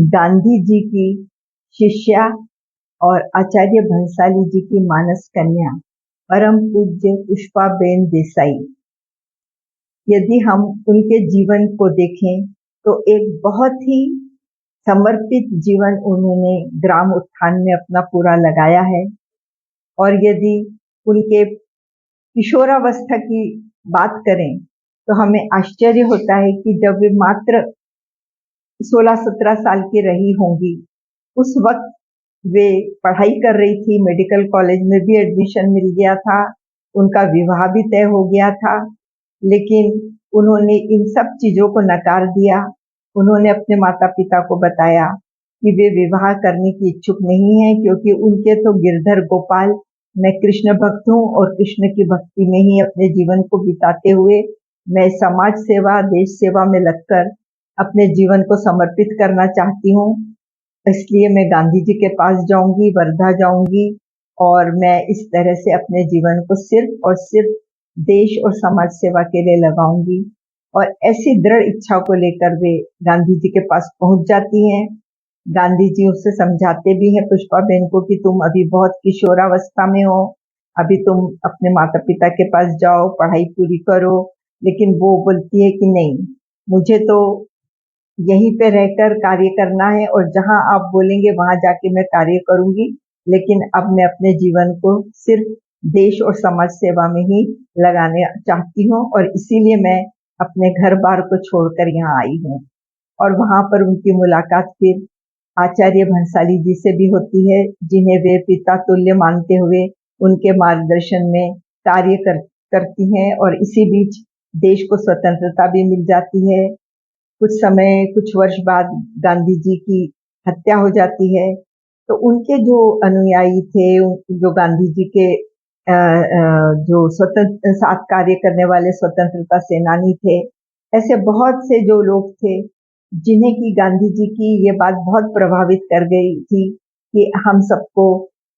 गांधी जी की शिष्या और आचार्य भंसाली जी की मानस कन्या परम पूज्य पुष्पाबेन देसाई। यदि हम उनके जीवन को देखें तो एक बहुत ही समर्पित जीवन उन्होंने ग्राम उत्थान में अपना पूरा लगाया है। और यदि उनके किशोरावस्था की बात करें तो हमें आश्चर्य होता है कि जब वे मात्र 16-17 साल की रही होंगी, उस वक्त वे पढ़ाई कर रही थी, मेडिकल कॉलेज में भी एडमिशन मिल गया था, उनका विवाह भी तय हो गया था। लेकिन उन्होंने इन सब चीजों को नकार दिया। उन्होंने अपने माता पिता को बताया कि वे विवाह करने की इच्छुक नहीं है, क्योंकि उनके तो गिरधर गोपाल, मैं कृष्ण भक्त हूँ और कृष्ण की भक्ति में ही अपने जीवन को बिताते हुए मैं समाज सेवा, देश सेवा में लगकर अपने जीवन को समर्पित करना चाहती हूँ। इसलिए मैं गांधी जी के पास जाऊंगी, वर्धा जाऊंगी और मैं इस तरह से अपने जीवन को सिर्फ और सिर्फ देश और समाज सेवा के लिए लगाऊंगी। और ऐसी दृढ़ इच्छा को लेकर वे गांधी जी के पास पहुंच जाती हैं। गांधी जी उससे समझाते भी हैं पुष्पाबेन को कि तुम अभी बहुत किशोरावस्था में हो, अभी तुम अपने माता पिता के पास जाओ, पढ़ाई पूरी करो। लेकिन वो बोलती है कि नहीं, मुझे तो यहीं पे रहकर कार्य करना है और जहां आप बोलेंगे वहां जाके मैं कार्य करूंगी। लेकिन अब मैं अपने जीवन को सिर्फ देश और समाज सेवा में ही लगाने चाहती हूँ और इसीलिए मैं अपने घर बार को छोड़कर यहाँ आई हूँ। और वहां पर उनकी मुलाकात फिर आचार्य भंसाली जी से भी होती है, जिन्हें वे पिता तुल्य मानते हुए उनके मार्गदर्शन में करती हैं। और इसी बीच देश को स्वतंत्रता भी मिल जाती है। कुछ वर्ष बाद गांधी जी की हत्या हो जाती है। तो उनके जो अनुयायी थे, जो गांधी जी के जो स्वतंत्र साथ कार्य करने वाले स्वतंत्रता सेनानी थे, ऐसे बहुत से जो लोग थे जिन्हें की गांधी जी की ये बात बहुत प्रभावित कर गई थी कि हम सबको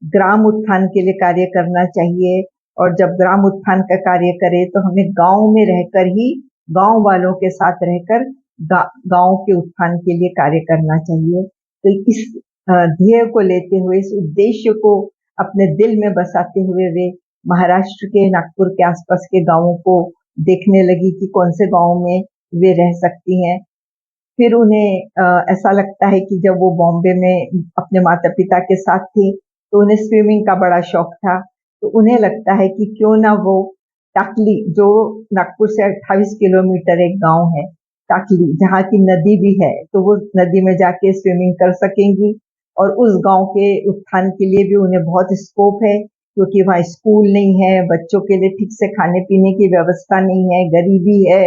ग्राम उत्थान के लिए कार्य करना चाहिए। और जब ग्राम उत्थान का कार्य करें तो हमें गांव में रहकर ही, गांव वालों के साथ रहकर गांव के उत्थान के लिए कार्य करना चाहिए। तो इस ध्येय को लेते हुए, इस उद्देश्य को अपने दिल में बसाते हुए वे महाराष्ट्र के नागपुर के आसपास के गांवों को देखने लगी कि कौन से गांव में वे रह सकती हैं। फिर उन्हें ऐसा लगता है कि जब वो बॉम्बे में अपने माता पिता के साथ थी तो उन्हें स्विमिंग का बड़ा शौक था। तो उन्हें लगता है कि क्यों ना वो टाकली, जो नागपुर से 28 किलोमीटर एक गांव है टाकली, जहाँ की नदी भी है, तो वो नदी में जाके स्विमिंग कर सकेंगी। और उस गांव के उत्थान के लिए भी उन्हें बहुत स्कोप है, क्योंकि वहाँ स्कूल नहीं है, बच्चों के लिए ठीक से खाने पीने की व्यवस्था नहीं है, गरीबी है,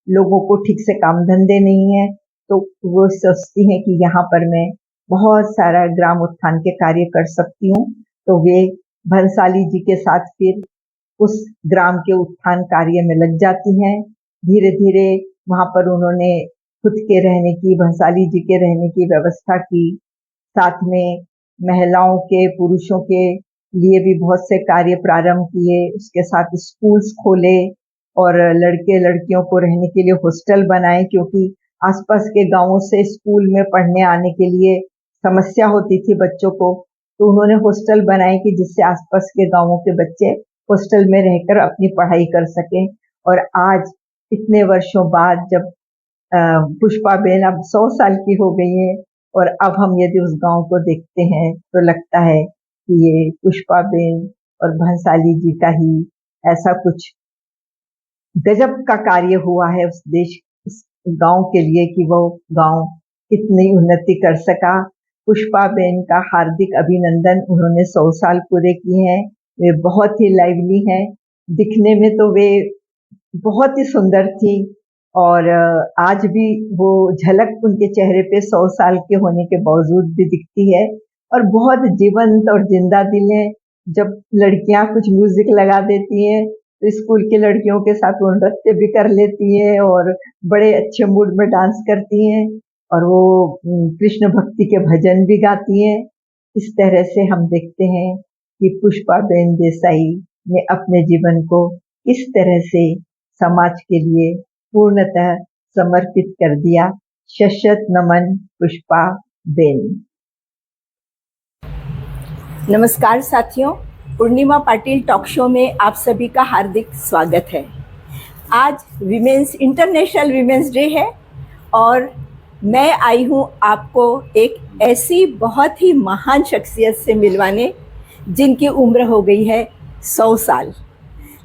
लोगों को ठीक से काम धंधे नहीं है। तो वो सोचती हैं कि यहाँ पर मैं बहुत सारा ग्राम उत्थान के कार्य कर सकती हूँ। तो वे भंसाली जी के साथ फिर उस ग्राम के उत्थान कार्य में लग जाती हैं। धीरे धीरे वहां पर उन्होंने खुद के रहने की, भंसाली जी के रहने की व्यवस्था की। साथ में महिलाओं के, पुरुषों के लिए भी बहुत से कार्य प्रारंभ किए। उसके साथ स्कूल्स खोले और लड़के लड़कियों को रहने के लिए हॉस्टल बनाए, क्योंकि आसपास के गांवों से स्कूल में पढ़ने आने के लिए समस्या होती थी बच्चों को। तो उन्होंने हॉस्टल बनाए कि जिससे आसपास के गांवों के बच्चे हॉस्टल में रहकर अपनी पढ़ाई कर सकें। और आज इतने वर्षों बाद जब पुष्पाबेन अब 100 साल की हो गई है और अब हम यदि उस गांव को देखते हैं तो लगता है कि ये पुष्पाबेन और भंसाली जी का ही ऐसा कुछ गजब का कार्य हुआ है उस गांव के लिए कि वो गांव इतनी उन्नति कर सका। पुष्पाबेन का हार्दिक अभिनंदन। उन्होंने 100 साल पूरे किए हैं। वे बहुत ही लाइवली हैं। दिखने में तो वे बहुत ही सुंदर थी और आज भी वो झलक उनके चेहरे पे 100 साल के होने के बावजूद भी दिखती है और बहुत जीवंत और जिंदा दिल है। जब लड़कियां कुछ म्यूजिक लगा देती हैं तो स्कूल की लड़कियों के साथ वो नृत्य भी कर लेती है और बड़े अच्छे मूड में डांस करती हैं और वो कृष्ण भक्ति के भजन भी गाती हैं। इस तरह से हम देखते हैं कि पुष्पाबेन देसाई ने अपने जीवन को इस तरह से समाज के लिए पूर्णतः समर्पित कर दिया। शत नमन पुष्पा। बेन। नमस्कार साथियों, पूर्णिमा पाटिल टॉक शो में आप सभी का हार्दिक स्वागत है। आज इंटरनेशनल वीमेंस डे है और मैं आई हूँ आपको एक ऐसी बहुत ही महान शख्सियत से मिलवाने जिनकी उम्र हो गई है 100 साल,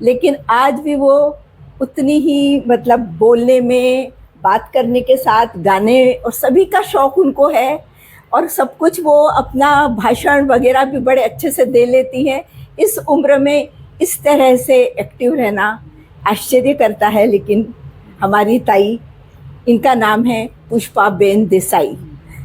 लेकिन आज भी वो उतनी ही बोलने में, बात करने के साथ गाने और सभी का शौक उनको है और सब कुछ वो अपना भाषण वगैरह भी बड़े अच्छे से दे लेती हैं। इस उम्र में इस तरह से एक्टिव रहना आश्चर्य करता है। लेकिन हमारी ताई, इनका नाम है पुष्पाबेन देसाई,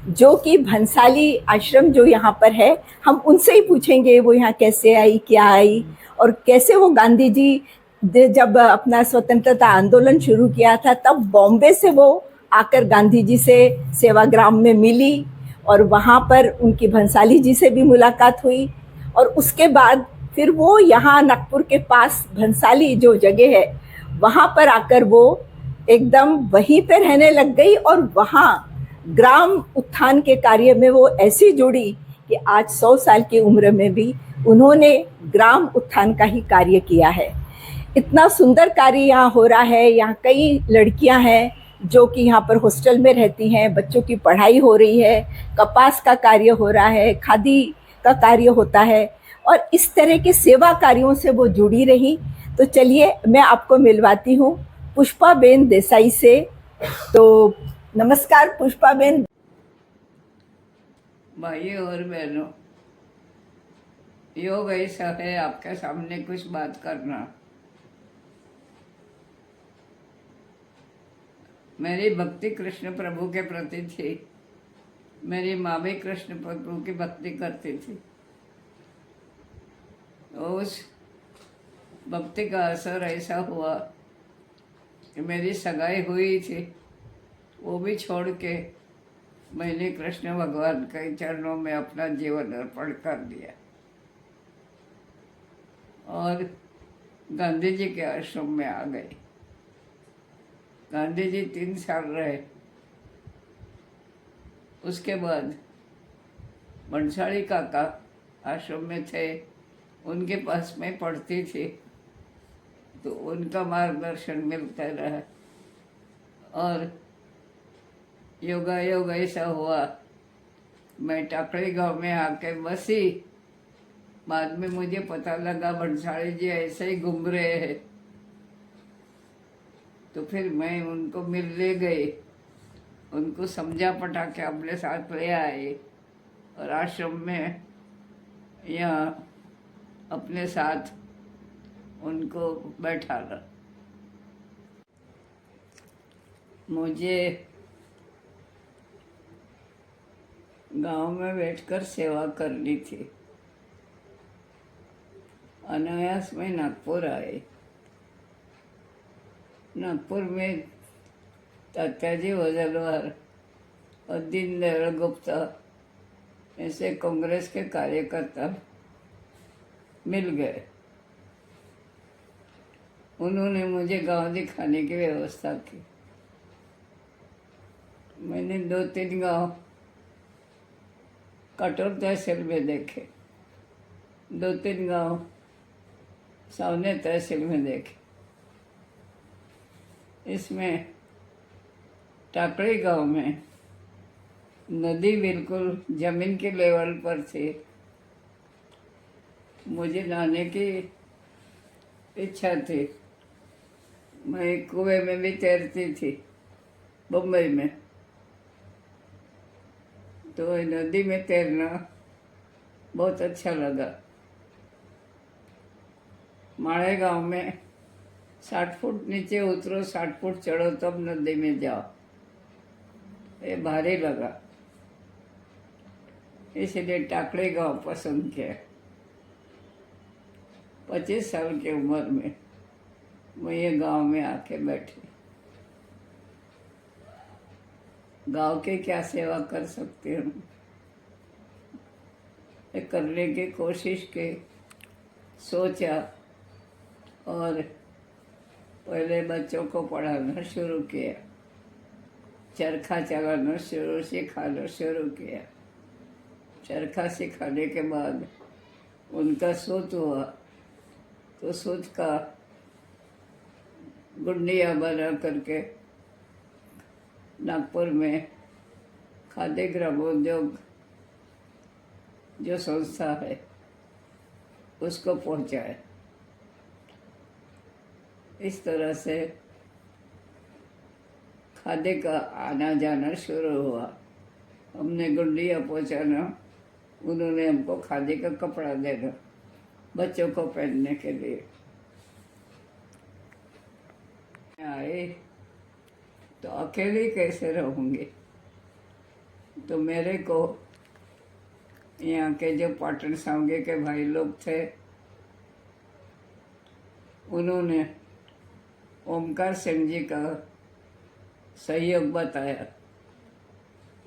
जो कि भंसाली आश्रम जो यहाँ पर है, हम उनसे ही पूछेंगे वो यहाँ कैसे आई, क्या आई और कैसे वो गांधी जी जब अपना स्वतंत्रता आंदोलन शुरू किया था तब बॉम्बे से वो आकर गांधी जी से सेवाग्राम में मिली और वहाँ पर उनकी भंसाली जी से भी मुलाकात हुई और उसके बाद फिर वो यहाँ नागपुर के पास भंसाली जो जगह है वहाँ पर आकर वो एकदम वहीं पे रहने लग गई और वहाँ ग्राम उत्थान के कार्य में वो ऐसी जुड़ी कि आज 100 साल की उम्र में भी उन्होंने ग्राम उत्थान का ही कार्य किया है। इतना सुंदर कार्य यहाँ हो रहा है। यहाँ कई लड़कियाँ हैं जो कि यहाँ पर हॉस्टल में रहती हैं, बच्चों की पढ़ाई हो रही है, कपास का कार्य हो रहा है, खादी का कार्य होता है और इस तरह के सेवा कार्यों से वो जुड़ी रही। तो चलिए मैं आपको मिलवाती हूँ पुष्पाबेन देसाई से। तो नमस्कार पुष्पाबेन। भाइयों और बहनों, योग ऐसा है आपके सामने कुछ बात करना। मेरी भक्ति कृष्ण प्रभु के प्रति थी। मेरी माँ भी कृष्ण प्रभु की भक्ति करती थी। उस भक्ति का असर ऐसा हुआ कि मेरी सगाई हुई थी, वो भी छोड़ के मैंने कृष्ण भगवान के चरणों में अपना जीवन अर्पण कर दिया और गांधी जी के आश्रम में आ गए। गांधी जी 3 साल रहे। उसके बाद बंसाली काका आश्रम में थे, उनके पास में पढ़ती थी, तो उनका मार्गदर्शन मिलता रहा और योगायोग ऐसा हुआ मैं टाकड़ी गांव में आके बसी। बाद में मुझे पता लगा बंसाली जी ऐसे ही घूम रहे हैं, तो फिर मैं उनको मिलने गई, उनको समझा पटा के अपने साथ ले आए और आश्रम में यहाँ अपने साथ उनको बैठा ला। मुझे गांव में बैठकर सेवा करनी थी। अनायास में नागपुर आए। नागपुर में तात्याजी वजलवार और दीनदयाल गुप्ता ऐसे कांग्रेस के कार्यकर्ता मिल गए। उन्होंने मुझे गांव दिखाने की व्यवस्था की। मैंने 2-3 गांव कटोर तहसील में देखे, 2-3 गांव सावने तहसील में देखे। इसमें टाकड़ी गांव में नदी बिल्कुल जमीन के लेवल पर थी। मुझे नहाने की इच्छा थी। मैं कुएं में भी तैरती थी बम्बई में, तो नदी में तैरना बहुत अच्छा लगा। माड़ेगांव में 60 फुट नीचे उतरो, 60 फुट चढ़ो तब नदी में जाओ, ये भारी लगा, इसलिए टाकड़ी गांव पसंद किया। 25 साल की उम्र में मैं ये गांव में आके बैठी। गांव के क्या सेवा कर सकती हूँ, ये करने की कोशिश की, सोचा और पहले बच्चों को पढ़ाना शुरू किया। चरखा चलाना सिखाना शुरू किया। चरखा सिखाने के बाद उनका सूत हुआ तो सूत का गुंडियाँ बना करके नागपुर में खादी ग्रामोद्योग जो संस्था है उसको पहुंचाए। इस तरह से खादी का आना जाना शुरू हुआ। हमने गुंडियाँ पहुंचाना, उन्होंने हमको खादी का कपड़ा देना बच्चों को पहनने के लिए। आए तो अकेली कैसे रहूँगी, तो मेरे को यहाँ के जो पाटन सांगे के भाई लोग थे उन्होंने ओमकार सिंह जी का सहयोग बताया।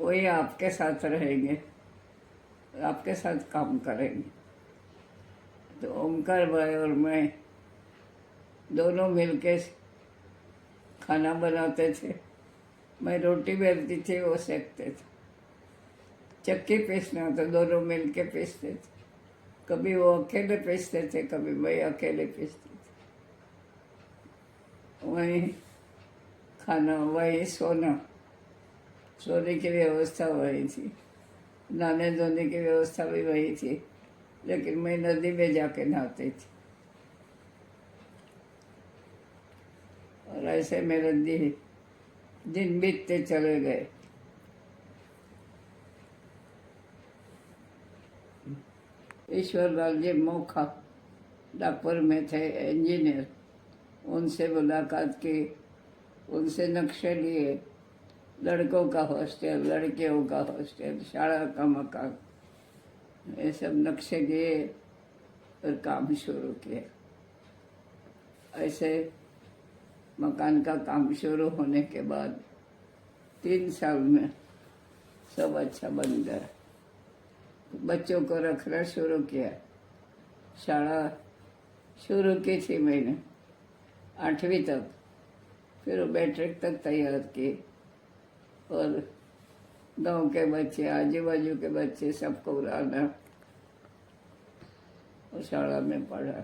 वही आपके साथ रहेंगे, आपके साथ काम करेंगे। तो ओमकार भाई और मैं दोनों मिलके खाना बनाते थे। मैं रोटी बेलती थी, वो सेकते थे। चक्की पीसना तो दोनों मिल के पीसते थे। कभी वो अकेले पीसते थे, कभी मैं अकेले पीसती थी। वहीं खाना, वहीं सोना, सोने की व्यवस्था वही थी, नहाने धोने की व्यवस्था भी वही थी। लेकिन मैं नदी में जाके नहाती थी। और ऐसे मेरे दिन बीतते चले गए। ईश्वर लाल जी मोखा नागपुर में थे, इंजीनियर। उनसे मुलाकात की, उनसे नक्शे लिए, लड़कों का हॉस्टल, लड़कियों का हॉस्टल, शाला का मकान, ये सब नक्शे लिए और काम शुरू किया। ऐसे मकान का काम शुरू होने के बाद 3 साल में सब अच्छा बन गया। बच्चों को रखना शुरू किया। शाला शुरू की थी मैंने 8वीं तक, फिर मैट्रिक तक तैयार की। और गांव के बच्चे, आजू बाजू के बच्चे सबको लाना और शाला में पढ़ा।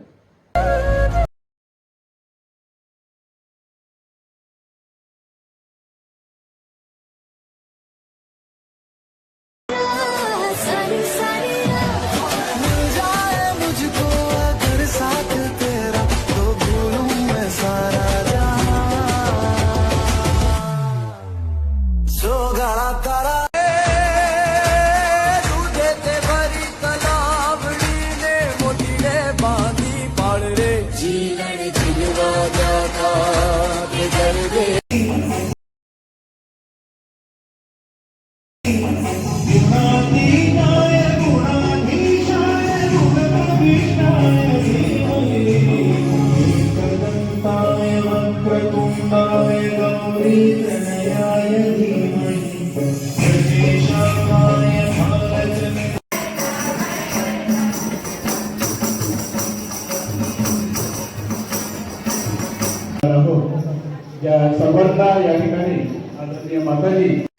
सर्वांना या ठिकाणी आदरणीय माताजी